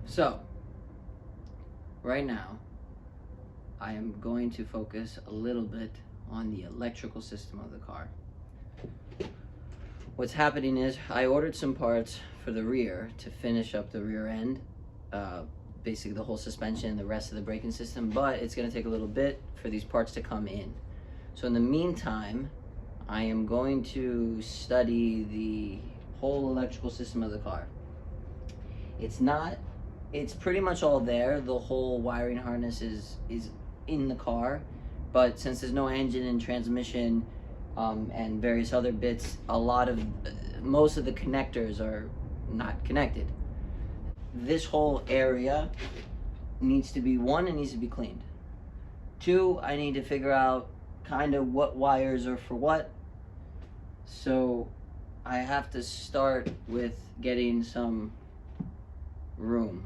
So, right now, I am going to focus a little bit on the electrical system of the car. What's happening is I ordered some parts for the rear to finish up the rear end, basically the whole suspension and the rest of the braking system, but it's going to take a little bit for these parts to come in. So in the meantime, I am going to study the whole electrical system of the car. It's pretty much all there. The whole wiring harness is in the car, but since there's no engine and transmission and various other bits, most of the connectors are not connected. This whole area needs to be, one, it needs to be cleaned. Two, I need to figure out kind of what wires are for what. So I have to start with getting some room.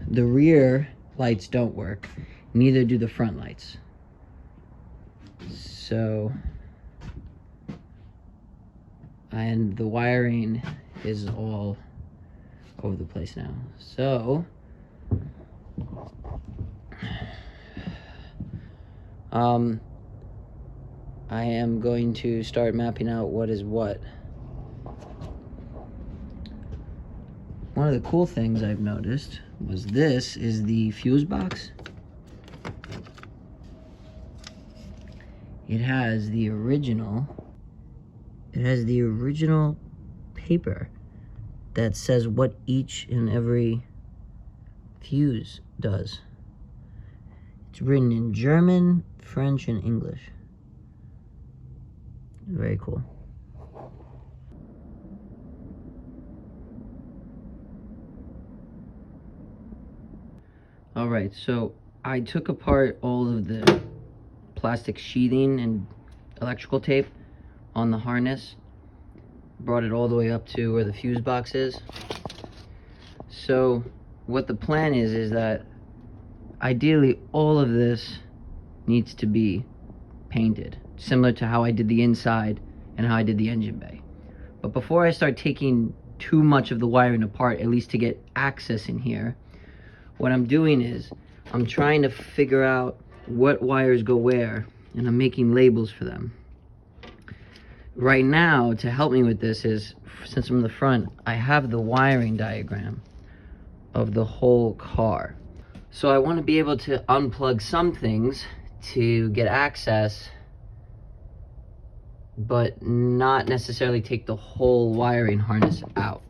The rear lights don't work, neither do the front lights. So, and the wiring is all over the place now. So, I am going to start mapping out what is what. One of the cool things I've noticed was this is the fuse box. It has the original paper that says what each and every fuse does. It's written in German, French, and English. Very cool. All right, so I took apart all of the plastic sheathing and electrical tape on the harness. Brought it all the way up to where the fuse box is. So what the plan is that ideally all of this needs to be painted, similar to how I did the inside and how I did the engine bay. But before I start taking too much of the wiring apart, at least to get access in here, what I'm doing is I'm trying to figure out what wires go where, and I'm making labels for them. Right now, to help me with this is, since I'm in the front, I have the wiring diagram of the whole car. So I want to be able to unplug some things to get access, but not necessarily take the whole wiring harness out.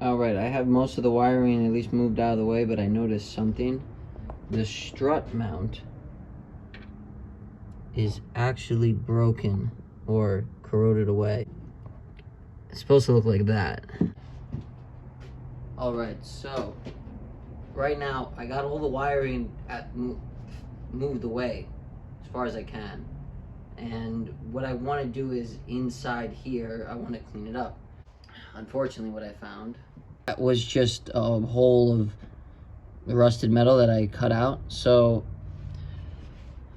Alright, I have most of the wiring at least moved out of the way, but I noticed something. The strut mount is actually broken or corroded away. It's supposed to look like that. Alright, so right now I got all the wiring moved away as far as I can. And what I want to do is inside here, I want to clean it up. Unfortunately, what I found was just a hole of the rusted metal that I cut out. So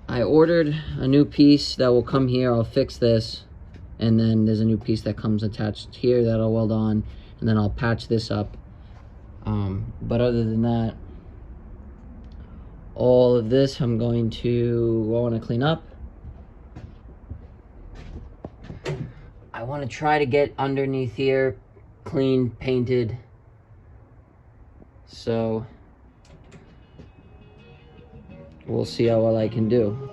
I ordered a new piece that will come here. I'll fix this, and then there's a new piece that comes attached here that I'll weld on, and then I'll patch this up. But other than that, all of this I want to clean up. I want to try to get underneath here clean, painted. So we'll see how well I can do.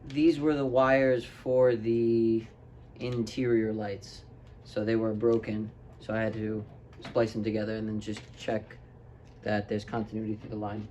these were the wires for the interior lights. So they were broken. So I had to splice them together and then just check that there's continuity through the line.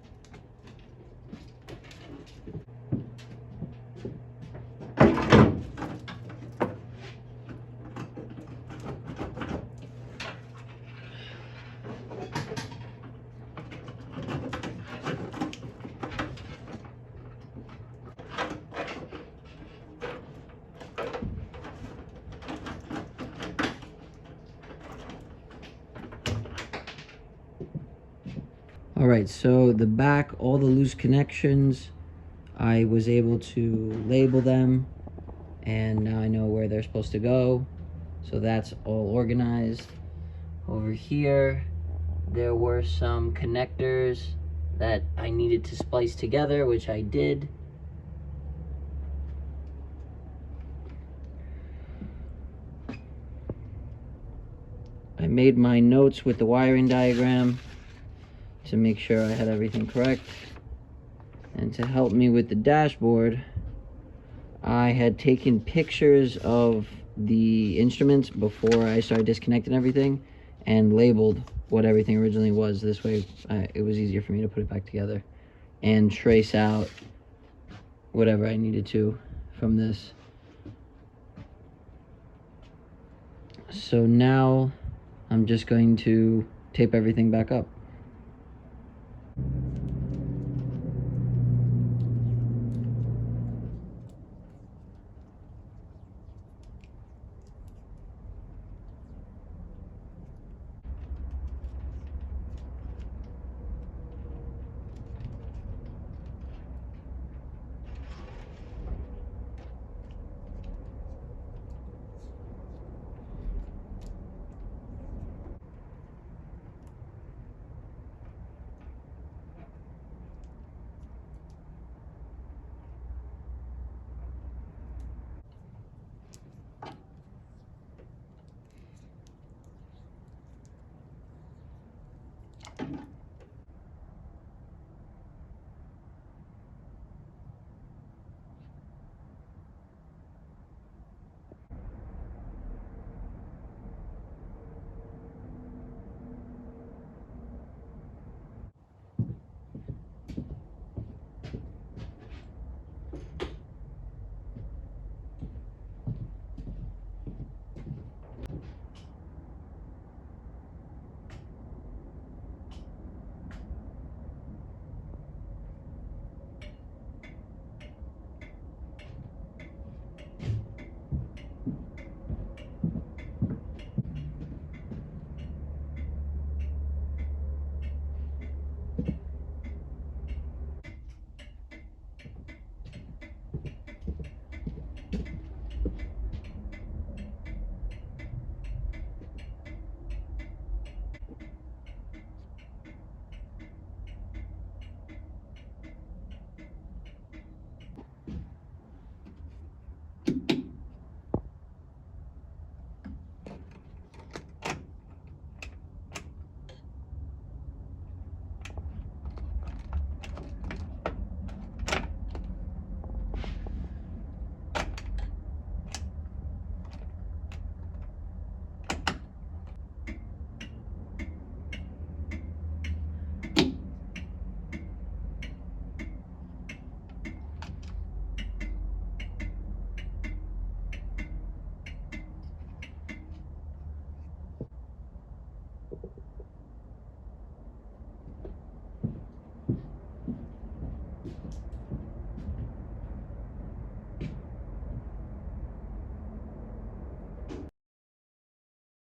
All right, so the back, all the loose connections, I was able to label them, and now I know where they're supposed to go. So that's all organized. Over here, there were some connectors that I needed to splice together, which I did. I made my notes with the wiring diagram to make sure I had everything correct. And to help me with the dashboard, I had taken pictures of the instruments before I started disconnecting everything and labeled what everything originally was. This way it was easier for me to put it back together and trace out whatever I needed to from this. So now I'm just going to tape everything back up.